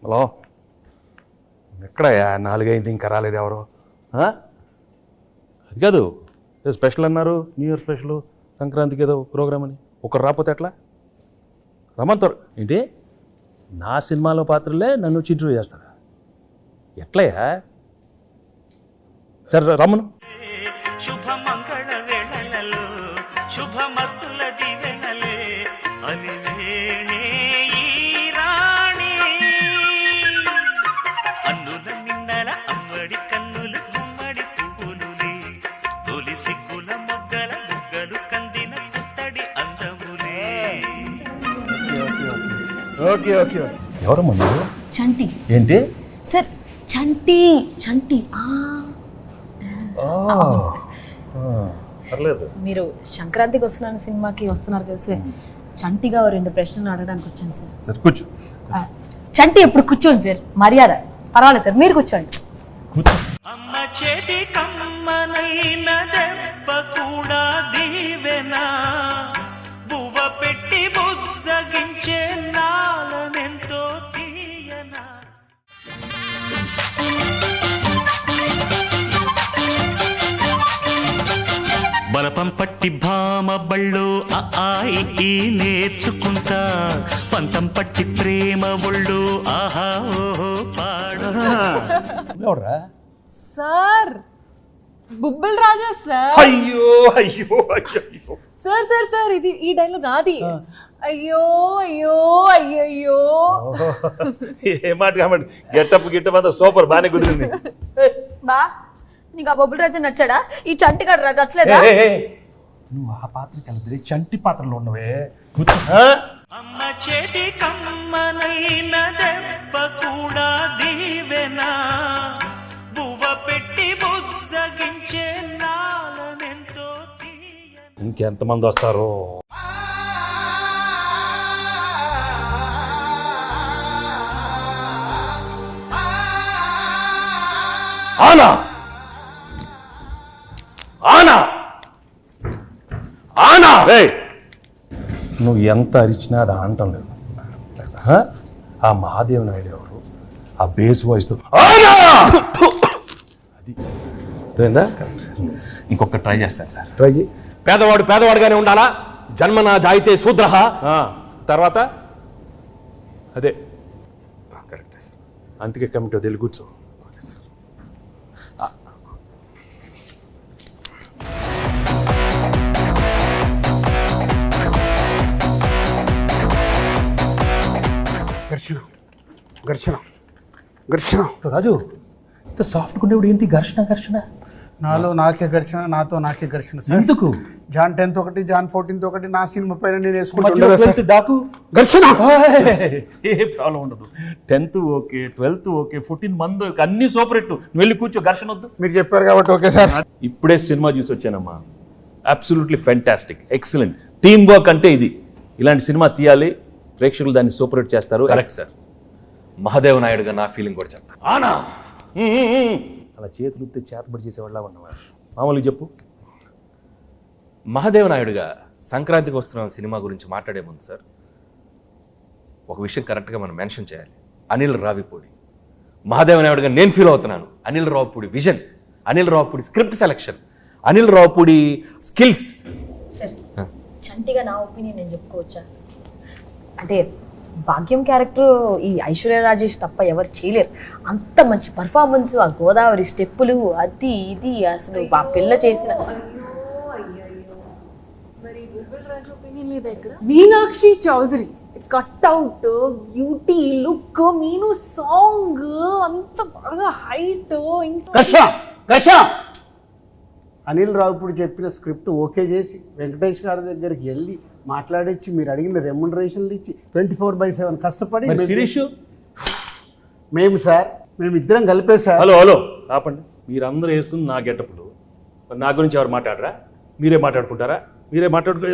Hello, ఎక్కడయ్యా? 4 అయింది ఇంకా రాలేదు ఎవరు? అది కాదు, ఏదో స్పెషల్ అన్నారు, న్యూ ఇయర్ స్పెషల్, సంక్రాంతికి ఏదో ప్రోగ్రామ్ అని. ఒకరు రాకపోతే ఎట్లా? రమ్మంటారు ఏంటి? నా సినిమాలో పాత్రలే నన్ను ఇంటర్వ్యూ చేస్తారా? ఎట్లయ్యా? సరే రమ్మను. శుభమంగళ వేళలలో శుభమస్తుల దీవెనలే అలివేణే ఈ రాణి అన్నుల నిన్నల అమ్మడి కన్నులు గుమ్మడి పువ్వులులే తొలి సిగ్గుల మొగ్గల బుగ్గలు కందిన పుత్తడి అందములే. Okay okay okay. ఎవరమ్మా మీరు? చంటి. ఏంటి సార్? చంటి. చంటి. పర్లేదు. మీరు సంక్రాంతికి వస్తున్నాను సినిమాకి వస్తున్నారు కదా సార్, చంటిగా 2 ప్రశ్నలు అడగడానికి వచ్చాను సార్. సరే కూర్చో. చంటి ఎప్పుడు కూర్చోండి సార్, మర్యాద. పర్వాలేదు సార్, మీరు కూర్చోండి. అమ్మ చేతి కమ్మనైన దెబ్బ కూడా దీవెనా బువ్వ పెట్టి బుజ్జగించే నాలనెంతో తీయనా. బలపం పట్టి భామ బళ్ళు ఈ నేర్చుకుంటా పంతం పట్టి ప్రేమ ఒళ్ళు ఆహా ఓహో ఎవడ్రా? సార్ బుబ్బుల్ రాజా సార్. అయ్యో అయ్యో అయ్యో సార్ సార్ సార్ ఇది ఈ డైలాగ్ నాది. అయ్యో అయ్యో అయ్యో. ఏ మాట కాబట్టి గెట్టప్ గిట్టప్ అంతా సూపర్, బాగానే కుదిరింది. బా నీకు ఆ బొబ్బుల్ రాజా నచ్చాడా? ఈ చంటి గడ నచ్చలేదా? నువ్వు ఆ పాత్రకి వెళ్తే చంటి పాత్రలో ఉన్నవే. అమ్మ చేతి కమ్మనైన దెబ్బ కూడా దీవెనా బువ్వ పెట్టి బుజ్జగించే నాలనెంతో తీయనా. ఇంకెంతమంది వస్తారు? ఆనా ఆనా ఆనా. నువ్వు ఎంత అరిచినా అది ఆనటం లేదు. ఆ మహాదేవ్ నాయుడు ఎవరు? ఆ బేస్ వాయిస్తో ఆనా అది అయిందా? ఇంకొక ట్రై చేస్తాను సార్. ట్రై చేయి. పేదవాడు పేదవాడుగానే ఉండాలా, జన్మనా జాయితే శూద్రః. తర్వాత అదే కరెక్టే సార్. అందుకే కమిటీ వదిలి కూర్చో. ఘర్షణ ఘర్షణ ఘర్షణ. రాజు ఇంత సాఫ్ట్గా ఉండేవాడు ఏంటి ఘర్షణ ఘర్షణ? నాలో నాకే ఘర్షణ, నాతో నాకే ఘర్షణ. ఎందుకు? జాన్ 10th ఒకటి, జాన్ 14th ఒకటి నా సినిమా పైన నేను మధ్యలో 12th వేసుకుంటా డాకు ఘర్షణ. ఏ ప్రాబ్లం ఉండదు. 10th ఓకే, 12th ఓకే, 14 మంది అన్ని సూపర్ హిట్. నువ్వు వెళ్ళి కూర్చో, ఘర్షణ వద్దు. మీరు చెప్పారు కాబట్టి ఓకే సార్. ఇప్పుడే సినిమా చూసి వచ్చానమ్మా. Absolutely fantastic, excellent. Team work అంటే ఇది. ఇలాంటి సినిమా తీయాలి, ప్రేక్షకులు దాన్ని సూపర్ హిట్ చేస్తారు. Correct sir. మహాదేవ్ నాయుడుగా నా ఫీలింగ్ కూడా చెప్తాను. ఆనా అలా చేతులు ఉత్తే చేతబడి చేసేవాళ్ళ ఉన్నవాడు. మామూలుగా చెప్పు. మహాదేవ్ నాయుడుగా సంక్రాంతికి వస్తున్న సినిమా గురించి మాట్లాడే ముందు సార్, ఒక విషయం కరెక్ట్గా మనం మెన్షన్ చేయాలి. అనిల్ రావిపూడి. మహాదేవ్ నాయుడుగా నేను ఫీల్ అవుతున్నాను. Anil Ravipudi vision, Anil Ravipudi script selection, Anil Ravipudi skills. Sir చంటిగా నా ఒపీనియన్ నేను చెప్పుకోవచ్చా? అంటే భాగ్యం క్యారెక్టర్ ఈ ఐశ్వర్య రాజేష్ తప్ప ఎవరు చేయలేరు. అంత మంచి పర్ఫార్మెన్స్, ఆ గోదావరి స్టెప్పులు, అది ఇది అసలు ఆ పిల్ల చేసిన. Meenakshi Chaudhary cutout, beauty, look, Meenu song అంత బాగా హైట్. అనిల్ రావుపూడి చెప్పిన స్క్రిప్ట్ ఓకే చేసి వెంకటేష్ గారి దగ్గరికి వెళ్ళి మాట్లాడించి మీరు అడిగిన రెమ్యునరేషన్లు ఇచ్చి 24/7 కష్టపడి మేము సార్ మేమిద్దరం కలిపే సార్. హలో హలో ఆపండి. మీరందరూ వేసుకుని నా గెటప్లు, నా గురించి ఎవరు మాట్లాడరా? మీరే మాట్లాడుకుంటారా? మీరే మాట్లాడుకో.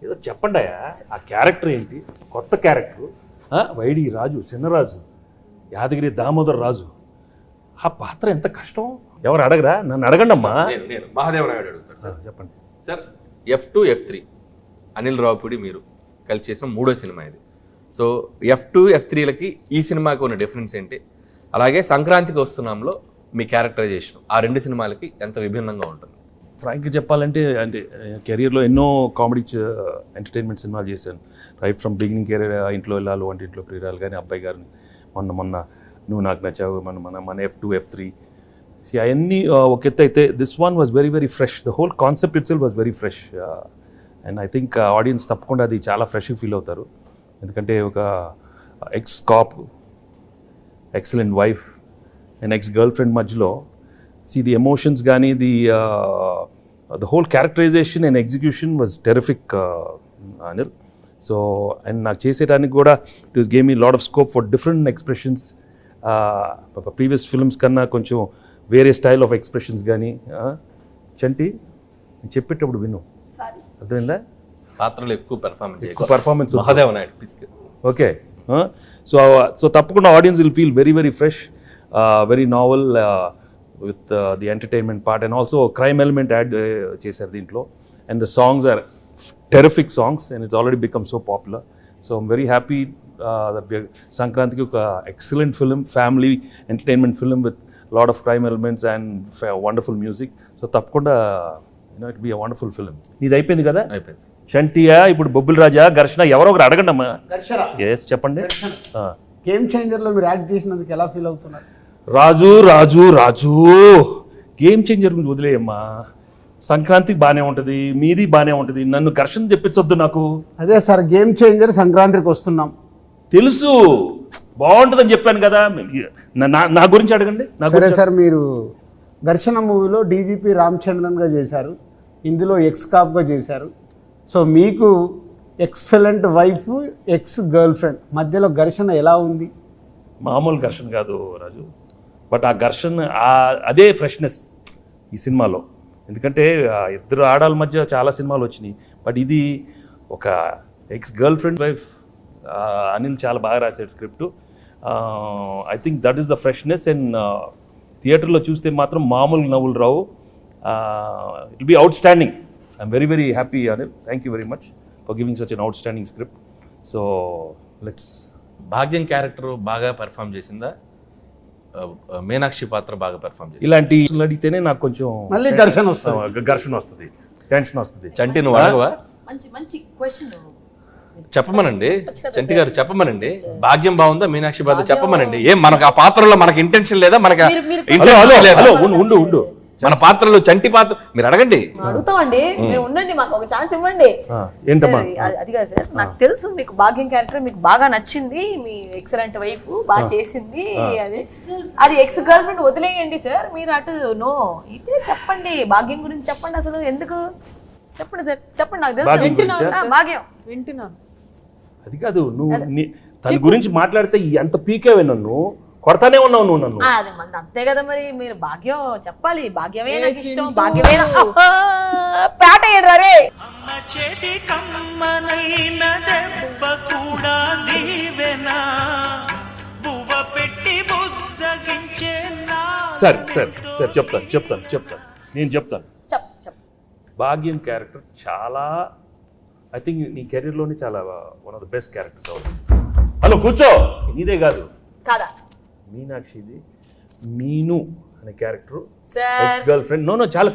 ఏదో చెప్పండి అయ్యా. ఆ క్యారెక్టర్ ఏంటి? కొత్త క్యారెక్టర్. వైడి రాజు, చిన్నరాజు, యాదగిరి దామోదర్ రాజు. ఆ పాత్ర ఎంత కష్టం. ఎవరు అడగరా? నన్ను అడగండి అమ్మా. నేను మహాదేవ్ నాయుడు అడుగుతాను సార్. చెప్పండి sir. F2 F3 Anil Ravipudi మీరు కలిసి చేసిన 3వ సినిమా ఇది. సో F2 F3లకి ఈ సినిమాకి ఉన్న డిఫరెన్స్ ఏంటి, అలాగే సంక్రాంతికి వస్తున్నాంలో మీ క్యారెక్టరైజేషన్ ఆ 2 సినిమాలకి ఎంత విభిన్నంగా ఉంటుంది? ఫ్రాంక్గా చెప్పాలంటే అంటే కెరియర్లో ఎన్నో కామెడీ ఎంటర్టైన్మెంట్ సినిమాలు చేశాను. రైట్ ఫ్రమ్ బిగినింగ్ కెరీర్, ఇంట్లో వెళ్ళాలి, వంటింట్లో ప్రియురాలు కానీ, అబ్బాయి గారిని, మొన్న నువ్వు నాకు నచ్చావు, మన F2 F3 అవన్నీ ఒక ఎత్తు అయితే this one was very very fresh. The whole concept it self was very fresh and I think audience తప్పకుండా అది చాలా ఫ్రెష్గా ఫీల్ అవుతారు. ఎందుకంటే ఒక X cap, excellent wife and ex girl friend మధ్యలో ది ఎమోషన్స్ కానీ the whole characterization and execution was terrific, Anil. So and నాకు చేసేటానికి కూడా it gave me a lot of scope for different expressions. Previous films కన్నా కొంచెం వేరే style of expressions కానీ. చంటి నేను చెప్పేటప్పుడు విను, అర్థమైందా? పాత్రలు ఎక్కువ performance Mahadeva Naidu. Okay, so తప్పకుండా audience will feel very very fresh, very novel with the entertainment part and also a crime element add చేశారు దీంట్లో. And the songs are terrific songs and it's already become so popular. So I'm very happy that we are సంక్రాంతికి ఒక excellent film, family entertainment film with lot of crime elements and wonderful music. So తప్పకుండా it will be a wonderful film. ఇది అయిపోయింది కదా? అయిపోయింది. చంటియా, ఇప్పుడు బొబ్బిల్ రాజా, ఘర్షణ, ఎవరో ఒకరు అడగండి అమ్మా. ఎస్ చెప్పండి. గేమ్ చేంజర్లో మీరు యాక్ట్ చేసినందుకు ఎలా ఫీల్ అవుతున్నారు? రాజు గేమ్ చేంజర్ గురించి వదిలేయమ్మా. సంక్రాంతికి బాగానే ఉంటుంది, మీది బాగానే ఉంటుంది, నన్ను ఘర్షణ చెప్పించొద్దు నాకు. అదే సార్, గేమ్ చేంజర్ సంక్రాంతికి వస్తున్నాం తెలుసు, బాగుంటుందని చెప్పాను కదా. నా గురించి అడగండి. సరే సార్, మీరు ఘర్షణ మూవీలో డీజీపీ రామచంద్రన్గా చేశారు, ఇందులో ఎక్స్ కాప్గా చేశారు. సో మీకు excellent wife, ex girl friend మధ్యలో ఘర్షణ ఎలా ఉంది? మామూలు ఘర్షణ కాదు రాజు, బట్ ఆ ఘర్షణ అదే ఫ్రెష్నెస్ ఈ సినిమాలో. ఎందుకంటే ఇద్దరు ఆడాల మధ్య చాలా సినిమాలు వచ్చినాయి, బట్ ఇది ఒక ex girlfriend wife. Anil చాలా బాగా రాశాడు script. I think that is the freshness. And థియేటర్లో చూస్తే మాత్రం మామూలు నవ్వులు రావు. It will be outstanding. I'm very very happy Anil. Thank you very much for giving such an outstanding script. So let's. Bhagyam character బాగా perform చేసిందా, మీనాక్షి పాత్ర బాగా పెర్ఫామ్ చేసింది? ఇలాంటి అడిగితేనే నాకు కొంచెం మళ్ళీ ఘర్షణ వస్తుంది, టెన్షన్ వస్తుంది. చంటి నువ్వు అడగవా? మంచి క్వశ్చన్ చెప్పమనండి, చంటి గారు చెప్పమనండి. భాగ్యం బాగుందా, మీనాక్షి పాత్ర చెప్పమనండి. ఏం మనకు ఆ పాత్రలో మనకి ఇంటెన్షన్ లేదా? మనకి ఉండు మన పాత్రలో చంటి పాత్ర మీరు అడగండి. అడుగుతామండి, మీరు ఉండండి, మాకు ఒక ఛాన్స్ ఇవ్వండి. ఏంటమ్మా? అది కాదు సార్, నాకు తెలుసు మీకు భాగ్యం క్యారెక్టర్ మీకు బాగా నచ్చింది, మీ ఎక్సలెంట్ వైఫ్ బాగా చేసింది, అది ఎక్స్ గర్ల్ ఫ్రెండ్ వదిలేయండి సార్. మీరు అటు ఇటే చెప్పండి, భాగ్యం గురించి చెప్పండి. అసలు ఎందుకు చెప్పండి సార్, చెప్పండి. నాకు తెలుసు భాగ్యం వింటున్నాను. అది కాదు, నువ్వు తన గురించి మాట్లాడితే ఎంత పీకేవే, నన్ను కొడతానే ఉన్నావు నువ్వు నన్ను. అది మంది అంతే కదా మరి. మీరు భాగ్యం చెప్పాలి, భాగ్యమే నాకు ఇష్టం, భాగ్యమే పేట రే. అమ్మ చేతి కమ్మనైన దెబ్బ కూడా దీవెనా, బువ్వ పెట్టి బుజ్జగించే నా. సరే చెప్తాను నేను చెప్తాను. చెప్పు. భాగ్యం క్యారెక్టర్ చాలా, ఐ థింక్ నీ కెరీర్లోనే చాలా one of the best characters అవుతుంది. హలో కూర్చో, నీదే కాదు కాదా మీనాక్షిది. మీను అనే character ex girlfriend. No చాలా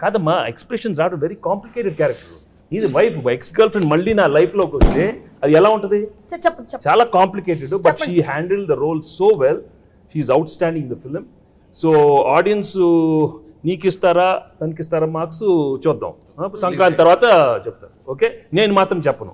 కాదమ్మా, expressions are very complicated character. ఇది వైఫ్, ఎక్స్ గర్ల్ ఫ్రెండ్ మళ్ళీ నా లైఫ్లోకి వస్తే అది ఎలా ఉంటుంది? చాలా complicated, but she handle the role so well. She is outstanding the film. So audience నీకిస్తారా తనకిస్తారా మార్క్స్ చూద్దాం, సంక్రాంతి తర్వాత చెప్తాను. ఓకే, నేను మాత్రం చెప్పను,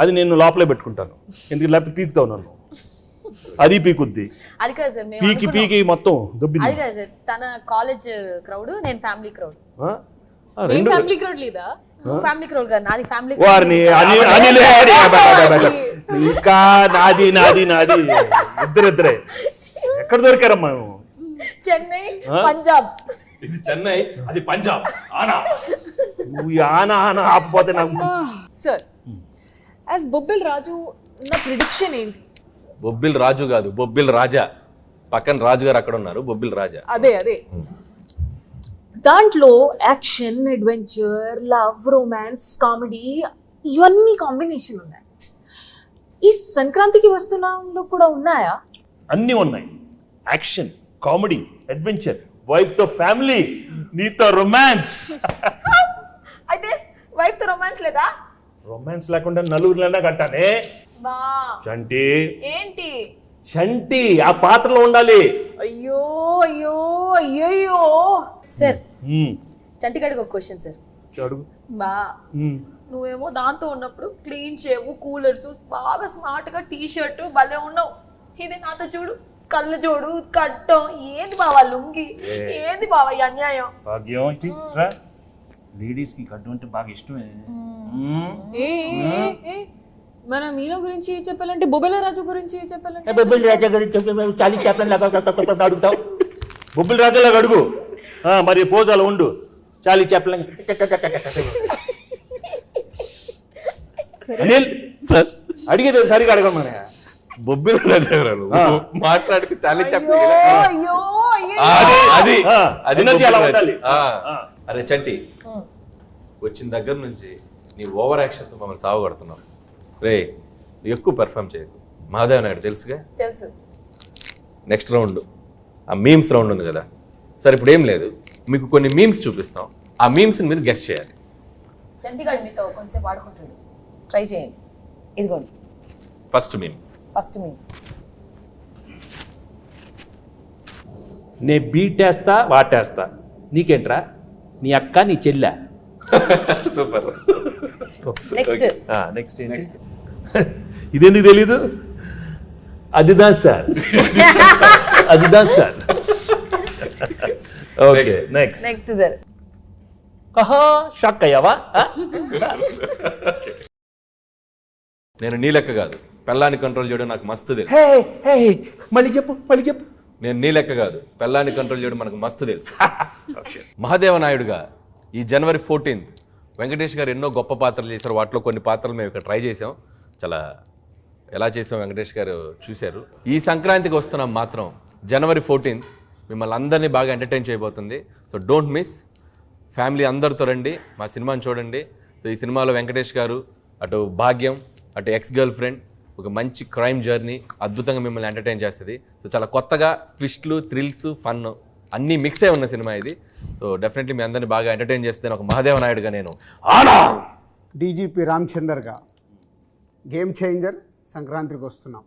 అది నేను లోపలే పెట్టుకుంటాను. ఎందుకు లేకపోతే పీకుతావు నన్ను, అది పీకుద్ది. అది కాదు సార్, పీకి మొత్తం దుబ్బింది. అది కాదు సార్, తన కాలేజ్ క్రౌడ్, నేను ఫ్యామిలీ క్రౌడ్. ఫ్యామిలీ క్రౌడ్ లేదా? ఫ్యామిలీ క్రౌడ్ కాదు, నాది ఫ్యామిలీ. వారిని ఇంకా నాది ఇద్దరే ఎక్కడ దొరికారమ్మా? చెన్నై, పంజాబ్. ఇది చెన్నై, అది పంజాబ్. నువ్వు ఆనా ఆపపోతే నాకు. సార్ యాజ్ బొబ్బిల్ రాజు నా ప్రిడిక్షన్ ఏంటి? బొబ్బిల్ రాజు కాదు, బొబ్బిల్ రాజా. పక్కన రాజు గారు అక్కడ ఉన్నారు, బొబ్బిల్ రాజా. అదే దాంట్లో action, adventure, love, romance, comedy ఇవన్నీ కాంబినేషన్ ఉన్నాయి. ఈ సంక్రాంతికి వస్తున్నాంలో కూడా ఉన్నాయా? అన్నీ ఉన్నాయి. యాక్షన్, కామెడీ, అడ్వెంచర్, వైఫ్ తో ఫ్యామిలీ, నీతో రొమాన్స్. అయితే వైఫ్ తో రొమాన్స్ లేదా? రొమాన్స్ లేకుండా నలుగురిలోనే కట్టానే. బా చంటి, ఏంటి? చంటి ఆ పాత్రలో ఉండాలి. అయ్యో అయ్యో అయ్యో సార్, ఉమ్, చంటిగాడికి ఒక క్వశ్చన్ సార్. అడుగు. బా ఉమ్. నువ్వేమో దాంతో ఉన్నప్పుడు క్లీన్ చేవు, కూలర్స్, బాగా స్మార్ట్ గా టీ షర్ట్ భలే ఉన్నావు. ఇది నాతో చూడు, కళ్ళు చూడు, కట్టం. ఏంది బావా లుంగి? ఏంది బావా ఈ అన్యాయం? భాగ్యం లేడీస్ కి కట్టు అంటే బాగా ఇష్టమే. ఏ మన మీనా గురించి చెప్పాలంటే బొబ్బెల రాజు గురించి చెప్పాలంటే బొబ్బిల్ రాజా గురించి చాలీ చెప్పండి అడుగుతావు. బొబ్బిల్ రాజాలాగా అడుగు. మరి పోజాలు ఉండు. చాలీ చెప్పలేం. అనిల్ సార్ అడిగేది సరిగా అడగమని. బొబ్బిల రాజారావు మాట్లాడితే చాలా అయ్యో అయ్యో అయ్యో. అది అది ఎనర్జీ అలా ఉండాలి. అరే చంటి, వచ్చిన దగ్గర నుంచి నీ ఓవర్ యాక్షన్తో మమ్మల్ని సాగుగడుతున్నావు. రే నువ్వు ఎక్కువ పెర్ఫామ్ చేయకు. మహాదేవ్ నాయుడు తెలుసుగా. తెలుసు. నెక్స్ట్ రౌండ్ ఆ మీమ్స్ రౌండ్ ఉంది కదా సార్. ఇప్పుడు ఏం లేదు, మీకు కొన్ని మీమ్స్ చూపిస్తాం. ఆ మీమ్స్ని మీరు గెస్ట్ చేయాలి. చంటిగాడు మీతో కొంచెంసేపు ఆడుకుంటాడు, ట్రై చేయండి. ఇదిగోండి ఫస్ట్ మీమ్. ఫస్ట్ మీ నే బీటేస్తా వాటేస్తా, నీకేంట్రా? నీ అక్క నీ చెల్లె. సూపర్. నెక్స్ట్ నెక్స్ట్ ఇదెందుకు తెలీదు? అదిదా సార్, అదిదా sir. Okay next. Next sir. ఆహా షాక్ అయ్యావా? నేను నీ లెక్క కాదు, పెళ్ళాన్ని కంట్రోల్ చేయడం నాకు మస్తు తెలుసు. మళ్ళీ చెప్పు, మళ్ళీ చెప్పు. నేను నీ లెక్క కాదు, పెళ్ళాన్ని కంట్రోల్ చేయడం మనకు మస్తు తెలుసు. మహాదేవ నాయుడుగా ఈ జనవరి 14th వెంకటేష్ గారు ఎన్నో గొప్ప పాత్రలు చేశారు. వాటిలో కొన్ని పాత్రలు మేము ఇక్కడ ట్రై చేసాం. చాలా ఎలా చేసాం వెంకటేష్ గారు చూశారు. ఈ సంక్రాంతికి వస్తున్నాం మాత్రం జనవరి 14th మిమ్మల్ని అందరినీ బాగా ఎంటర్టైన్ చేయబోతుంది. So don't miss. ఫ్యామిలీ అందరితో రండి, మా సినిమాని చూడండి. సో ఈ సినిమాలో వెంకటేష్ గారు, అటు భాగ్యం, అటు ఎక్స్ గర్ల్ ఫ్రెండ్, ఒక మంచి క్రైమ్ జర్నీ అద్భుతంగా మిమ్మల్ని ఎంటర్టైన్ చేస్తుంది. సో చాలా కొత్తగా ట్విస్ట్లు, థ్రిల్స్, ఫన్ అన్నీ మిక్స్ అయి ఉన్న సినిమా ఇది. సో డెఫినెట్లీ మీ అందరినీ బాగా ఎంటర్టైన్ చేస్తే ఒక మహాదేవ నాయుడుగా నేను డీజీపీ రామచందర్గా గేమ్ చేంజర్ సంక్రాంతికి వస్తున్నాం.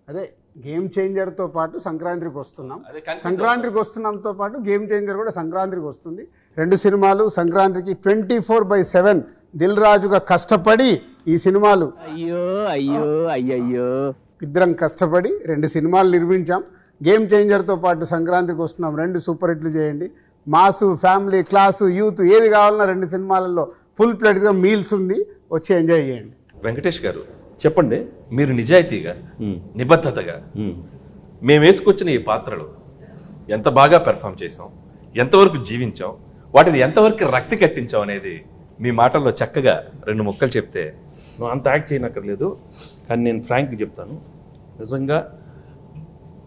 అదే గేమ్ చేంజర్తో పాటు సంక్రాంతికి వస్తున్నాం. సంక్రాంతికి వస్తున్నాంతో పాటు గేమ్ చేంజర్ కూడా సంక్రాంతికి వస్తుంది. రెండు సినిమాలు సంక్రాంతికి 24/7 దిల్ రాజుగా కష్టపడి ఈ సినిమాలు ఇద్దరం కష్టపడి 2 సినిమాలు నిర్మించాం. గేమ్ చేంజర్తో పాటు సంక్రాంతికి వస్తున్నాం. 2 సూపర్ హిట్లు చేయండి. మాసు, ఫ్యామిలీ, క్లాసు, యూత్ ఏది కావాలన్నా 2 సినిమాలలో ఫుల్ ప్లేట్గా మీల్స్ ఉంది. వచ్చి ఎంజాయ్ చేయండి. వెంకటేష్ గారు చెప్పండి. మీరు నిజాయితీగా, నిబద్ధతగా మేము వేసుకొచ్చిన ఈ పాత్రలు ఎంత బాగా పెర్ఫామ్ చేసాం, ఎంతవరకు జీవించాం, వాటిని ఎంతవరకు రక్తి కట్టించాం అనేది మీ మాటల్లో చక్కగా 2 ముక్కలు చెప్తే. నువ్వు అంత యాక్ట్ చేయనక్కర్లేదు, కానీ నేను ఫ్రాంక్గా చెప్తాను. నిజంగా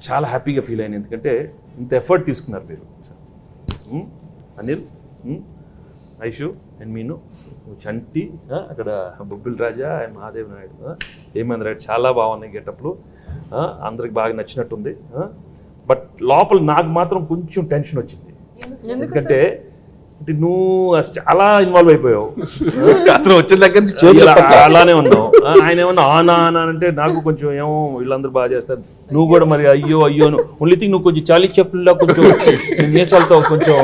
చాలా హ్యాపీగా ఫీల్ అయ్యాను. ఎందుకంటే ఇంత ఎఫర్ట్ తీసుకున్నారు మీరు. అనిల్, ఐషు అండ్ మీను, చంటి, అక్కడ బొబ్బిల్ రాజా అండ్ మహాదేవ్ నాయుడు, హేమేంద్ర రెడ్డి చాలా బాగున్నాయి గెటప్లు. అందరికి బాగా నచ్చినట్టుంది. బట్ లోపల నాకు మాత్రం కొంచెం టెన్షన్ వచ్చింది. ఎందుకంటే నువ్వు చాలా ఇన్వాల్వ్ అయిపోయావు. వచ్చిన దగ్గర నుంచి అలానే ఉన్నావు. ఆయన ఏమన్నా ఆనా ఆనా అంటే నాకు కొంచెం ఏమో వీళ్ళందరూ బాగా చేస్తారు, నువ్వు కూడా మరి అయ్యో అయ్యో ఓన్లీ థింగ్ నువ్వు కొంచెం చాలీ చెప్పుల్లో కొంచెం మీసాలతో కొంచెం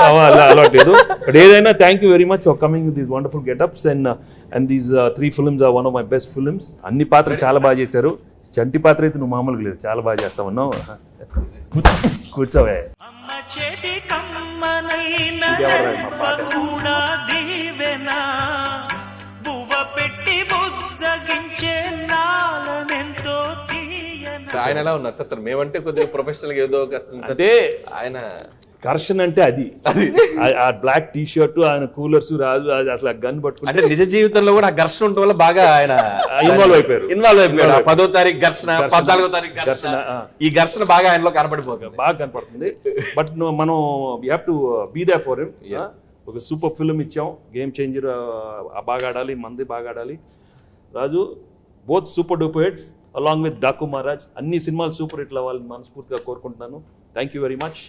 అలవాటు లేదు. బట్ ఏదైనా thank you very much for coming with these wonderful getups and these 3 films are one of my best films. అన్ని పాత్రలు చాలా బాగా చేశారు. చంటి పాత్ర అయితే నువ్వు మామూలుగా లేదు, చాలా బాగా చేస్తామన్నావు. కూర్చోవే. అమ్మ చేతి కమ్మనైన దెబ్బ కూడా దీవెనా, బువ్వ పెట్టి బుజ్జగించే నాలనెంతో తీయన. ఆయన ఎలా ఉన్నారు సార్? మేమంటే కొద్దిగా ప్రొఫెషనల్గా ఏదో అంటే ఆయన ఘర్షణ అంటే అది ఆ బ్లాక్ టీ షర్ట్, ఆయన కూలర్స్, రాజు అసలు గన్ పట్టుకుంటే అంటే నిజ జీవితంలో కూడా ఆ ఘర్షణ ఉండడం వల్ల బాగా ఆయన ఇన్వాల్వ్ అయిపోయారు. 10వ తారీఖు ఘర్షణ, 14వ తారీఖు ఘర్షణ, ఈ ఘర్షణ బాగా ఆయనలో కనపడిపోతుంది, బాగా కనపడుతుంది. బట్ మనం we have to be there for him. ఒక సూపర్ ఫిల్మ్ ఇచ్చాం, గేమ్ చేంజర్, బాగా ఆడాలి, మంది బాగా ఆడాలి. Raju both super duper hits along with Daku Maharaj. అన్ని సినిమాలు సూపర్ హిట్లు అవ్వాలని మనస్ఫూర్తిగా కోరుకుంటున్నాను. Thank you very much.